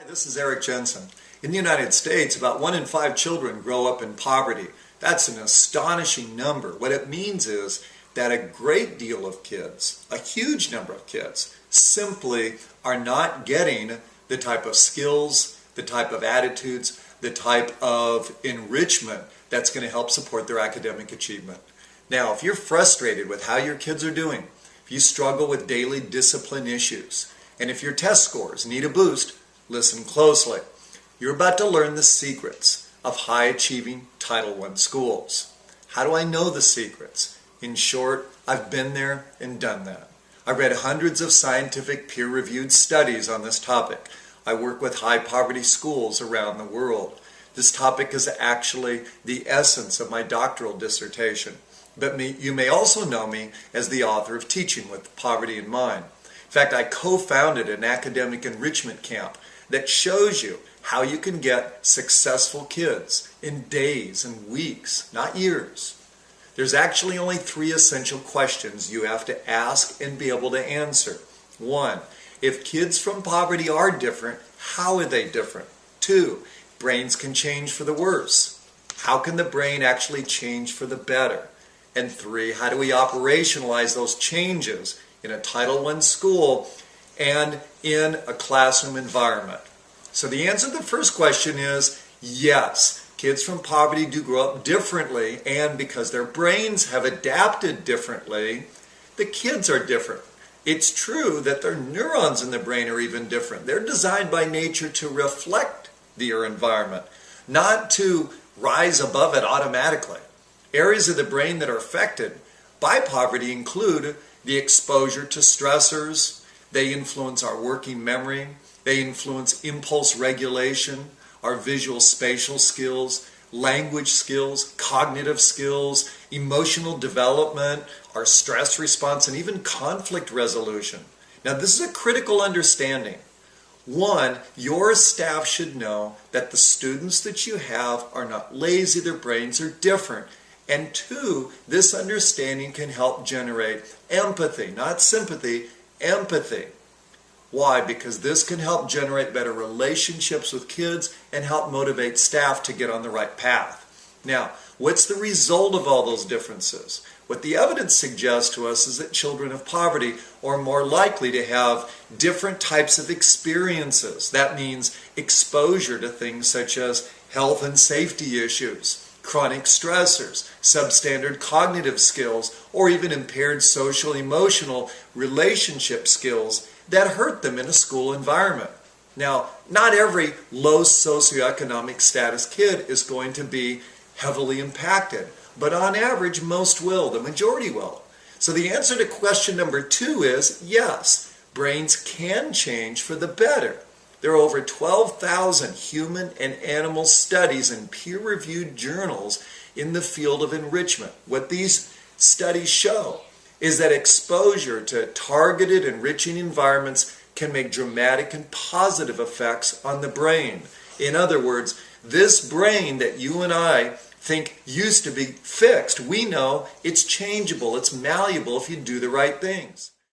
This is Jensen. In the United States, about 1 in 5 children grow up in poverty. That's an astonishing number. What it means is that a great deal of kids, a huge number of kids, simply are not getting the type of skills, the type of attitudes, the type of enrichment that's going to help support their academic achievement. Now, if you're frustrated with how your kids are doing, if you struggle with daily discipline issues, and if your test scores need a boost, listen closely. You're about to learn the secrets of high-achieving Title I schools. How do I know the secrets? In short, I've been there and done that. I read hundreds of scientific peer-reviewed studies on this topic. I work with high-poverty schools around the world. This topic is actually the essence of my doctoral dissertation. But you may also know me as the author of Teaching with Poverty in Mind. In fact, I co-founded an academic enrichment camp that shows you how you can get successful kids in days and weeks, not years. There's actually only 3 essential questions you have to ask and be able to answer. 1, if kids from poverty are different, how are they different? 2, brains can change for the worse. How can the brain actually change for the better? And 3, how do we operationalize those changes in a Title I school and in a classroom environment? So the answer to the first question is yes, kids from poverty do grow up differently, and because their brains have adapted differently, the kids are different. It's true that their neurons in the brain are even different. They're designed by nature to reflect their environment, not to rise above it automatically. Areas of the brain that are affected by poverty include the exposure to stressors. They influence our working memory. They influence impulse regulation, our visual spatial skills, language skills, cognitive skills, emotional development, our stress response, and even conflict resolution. Now, this is a critical understanding. 1, your staff should know that the students that you have are not lazy, their brains are different. And 2, this understanding can help generate empathy, not sympathy, empathy. Why? Because this can help generate better relationships with kids and help motivate staff to get on the right path. Now, what's the result of all those differences? What the evidence suggests to us is that children of poverty are more likely to have different types of experiences. That means exposure to things such as health and safety issues, chronic stressors, substandard cognitive skills, or even impaired social emotional relationship skills that hurt them in a school environment. Now, not every low socioeconomic status kid is going to be heavily impacted, but on average, most will, the majority will. So the answer to question number 2 is yes, brains can change for the better. There are over 12,000 human and animal studies in peer-reviewed journals in the field of enrichment. What these studies show is that exposure to targeted enriching environments can make dramatic and positive effects on the brain. In other words, this brain that you and I think used to be fixed, we know it's changeable, it's malleable if you do the right things.